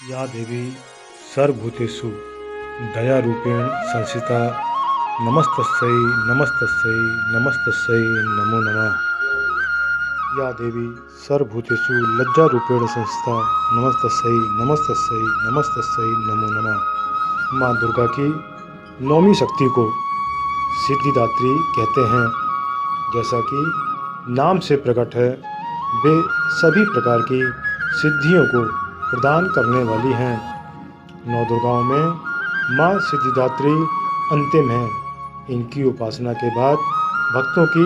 या देवी सर्वभूतेषु दयारूपेण संस्थिता नमस्तस्यै नमस्तस्यै नमस्तस्यै नमो नमः। या देवी सर्वभूतेषु लज्जारूपेण संस्थिता नमस्तस्यै नमस्तस्यै नमस्तस्यै नमो नमः। माँ दुर्गा की नौवीं शक्ति को सिद्धिदात्री कहते हैं। जैसा कि नाम से प्रकट है, वे सभी प्रकार की सिद्धियों को प्रदान करने वाली हैं। नौ दुर्गाओं में माँ सिद्धिदात्री अंतिम है। इनकी उपासना के बाद भक्तों की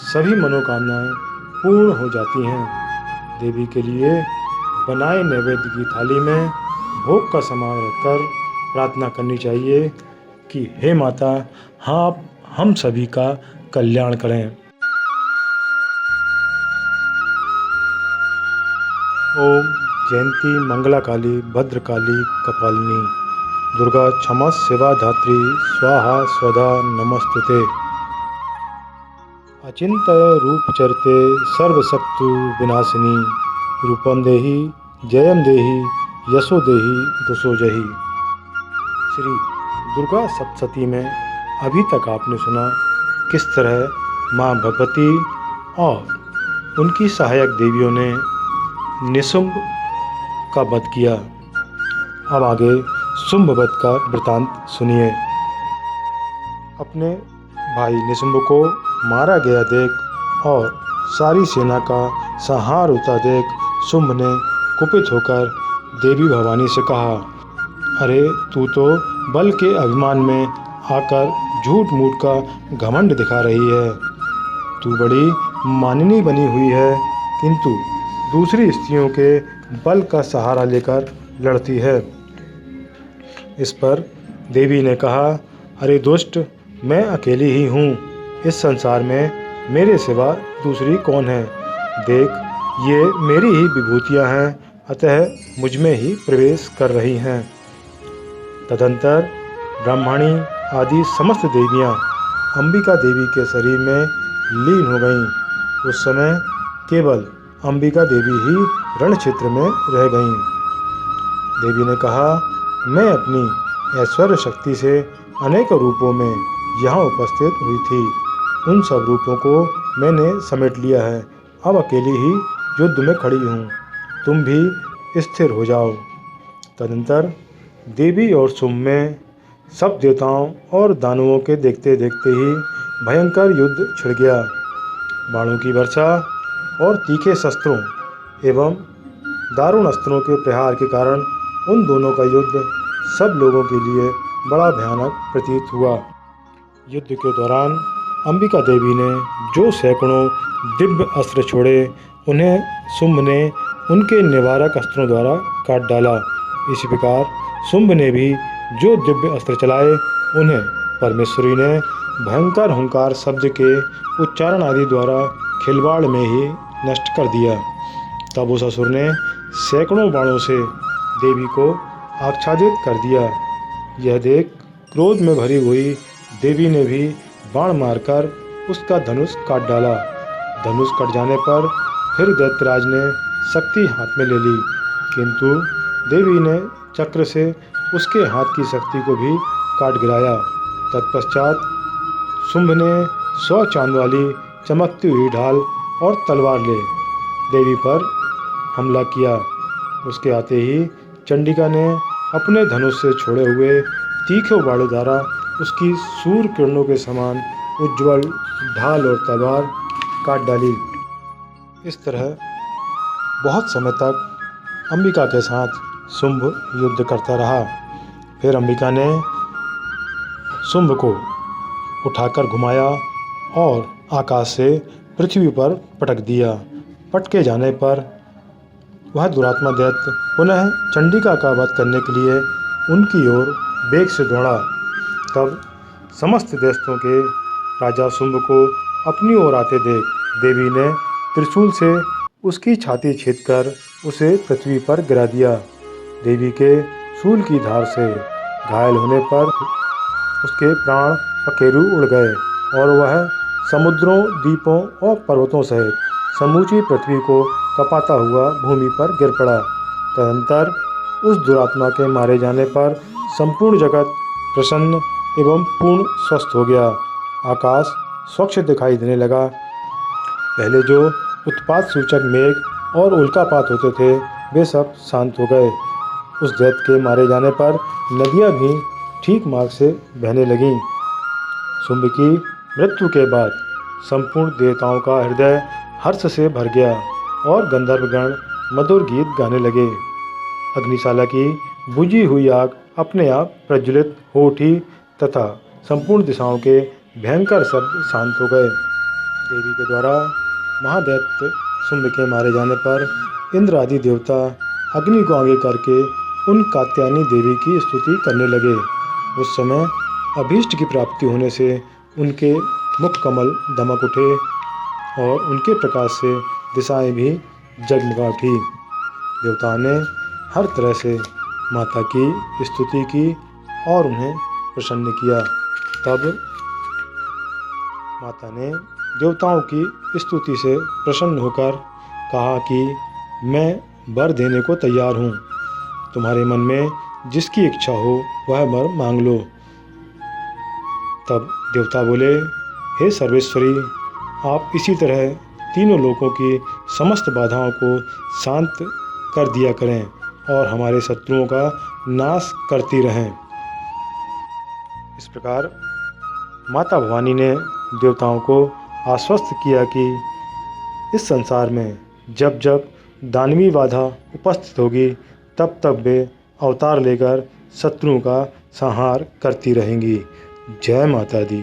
सभी मनोकामनाएं पूर्ण हो जाती हैं। देवी के लिए बनाए नैवेद्य की थाली में भोग का सामान रखकर प्रार्थना करनी चाहिए कि हे माता, आप हम सभी का कल्याण करें। ओम जयंती मंगला काली भद्रकाली कपालिनी दुर्गा क्षमा सेवा धात्री स्वाहा स्वधा नमस्तुते। अचिंत्य रूप चरते सर्वशक्तु विनाशिनी रूपम देहि जयम देहि यशो देहि दुसो जहि। श्री दुर्गा सप्तशती में अभी तक आपने सुना किस तरह माँ भगवती और उनकी सहायक देवियों ने निशुंभ का वध किया। अब आगे शुंभ वध का वृतांत सुनिए। अपने भाई निशुंभ को मारा गया देख और सारी सेना का संहार होता देख शुंभ ने कुपित होकर देवी भवानी से कहा, अरे तू तो बल के अभिमान में आकर झूठ मूठ का घमंड दिखा रही है। तू बड़ी मानिनी बनी हुई है, किंतु दूसरी स्त्रियों के बल का सहारा लेकर लड़ती है। इस पर देवी ने कहा, अरे दुष्ट, मैं अकेली ही हूँ। इस संसार में मेरे सिवा दूसरी कौन है। देख, ये मेरी ही विभूतियाँ हैं, अतः मुझ में ही प्रवेश कर रही हैं। तदंतर ब्राह्मणी आदि समस्त देवियाँ अंबिका देवी के शरीर में लीन हो गईं। उस समय केवल अंबिका देवी ही रण क्षेत्र में रह गईं। देवी ने कहा, मैं अपनी ऐश्वर्य शक्ति से अनेक रूपों में यहाँ उपस्थित हुई थी। उन सब रूपों को मैंने समेट लिया है। अब अकेली ही युद्ध में खड़ी हूँ। तुम भी स्थिर हो जाओ। तदंतर देवी और शुंभ में सब देवताओं और दानवों के देखते देखते ही भयंकर युद्ध छिड़ गया। बाणों की वर्षा और तीखे शस्त्रों एवं दारुण अस्त्रों के प्रहार के कारण उन दोनों का युद्ध सब लोगों के लिए बड़ा भयानक प्रतीत हुआ। युद्ध के दौरान अंबिका देवी ने जो सैकड़ों दिव्य अस्त्र छोड़े, उन्हें शुंभ ने उनके निवारक अस्त्रों द्वारा काट डाला। इसी प्रकार शुंभ ने भी जो दिव्य अस्त्र चलाए, उन्हें परमेश्वरी ने भयंकर हुंकार शब्द के उच्चारण आदि द्वारा खिलवाड़ में ही नष्ट कर दिया। तब उस असुर ने सैकड़ों बाणों से देवी को आच्छादित कर दिया। यह देख क्रोध में भरी हुई देवी ने भी बाण मारकर उसका धनुष काट डाला। धनुष कट जाने पर फिर दैत्यराज ने शक्ति हाथ में ले ली, किंतु देवी ने चक्र से उसके हाथ की शक्ति को भी काट गिराया। तत्पश्चात शुंभ ने 100 चांद वाली चमकती हुई ढाल और तलवार ले देवी पर हमला किया। उसके आते ही चंडिका ने अपने धनुष से छोड़े हुए तीखे बाणों द्वारा उसकी सूर्य किरणों के समान उज्ज्वल ढाल और तलवार काट डाली। इस तरह बहुत समय तक अंबिका के साथ शुंभ युद्ध करता रहा। फिर अंबिका ने शुंभ को उठाकर घुमाया और आकाश से पृथ्वी पर पटक दिया। पटके जाने पर वह दुरात्मा दैत्य पुनः चंडिका का वध करने के लिए उनकी ओर वेग से दौड़ा। तब समस्त देशों के राजा शुंभ को अपनी ओर आते देख देवी ने त्रिशूल से उसकी छाती छेदकर उसे पृथ्वी पर गिरा दिया। देवी के शूल की धार से घायल होने पर उसके प्राण पखेरु उड़ गए और वह समुद्रों, द्वीपों और पर्वतों सहित समूची पृथ्वी को कपाता हुआ भूमि पर गिर पड़ा। तदंतर उस दुरात्मा के मारे जाने पर संपूर्ण जगत प्रसन्न एवं पूर्ण स्वस्थ हो गया। आकाश स्वच्छ दिखाई देने लगा। पहले जो उत्पात सूचक मेघ और उल्कापात होते थे वे सब शांत हो गए। उस दैत्य के मारे जाने पर नदियाँ भी ठीक मार्ग से बहने लगीं। शुंभ की मृत्यु के बाद संपूर्ण देवताओं का हृदय हर्ष से भर गया और गंधर्वगण मधुर गीत गाने लगे। अग्निशाला की बुझी हुई आग अपने आप प्रज्वलित हो उठी तथा संपूर्ण दिशाओं के भयंकर शब्द शांत हो गए। देवी के द्वारा महादैत्य शुंभ के मारे जाने पर इंद्र आदि देवता अग्नि को आगे करके उन कात्यायनी देवी की स्तुति करने लगे। उस समय अभीष्ट की प्राप्ति होने से उनके मुख कमल दमक उठे और उनके प्रकाश से दिशाएं भी जगमगा उठी। देवताओं ने हर तरह से माता की स्तुति की और उन्हें प्रसन्न किया। तब माता ने देवताओं की स्तुति से प्रसन्न होकर कहा कि मैं वर देने को तैयार हूँ। तुम्हारे मन में जिसकी इच्छा हो वह वर मांग लो। तब देवता बोले, हे सर्वेश्वरी, आप इसी तरह तीनों लोकों की समस्त बाधाओं को शांत कर दिया करें और हमारे शत्रुओं का नाश करती रहें। इस प्रकार माता भवानी ने देवताओं को आश्वस्त किया कि इस संसार में जब जब दानवी बाधा उपस्थित होगी तब तब वे अवतार लेकर शत्रुओं का संहार करती रहेंगी। जय माता दी।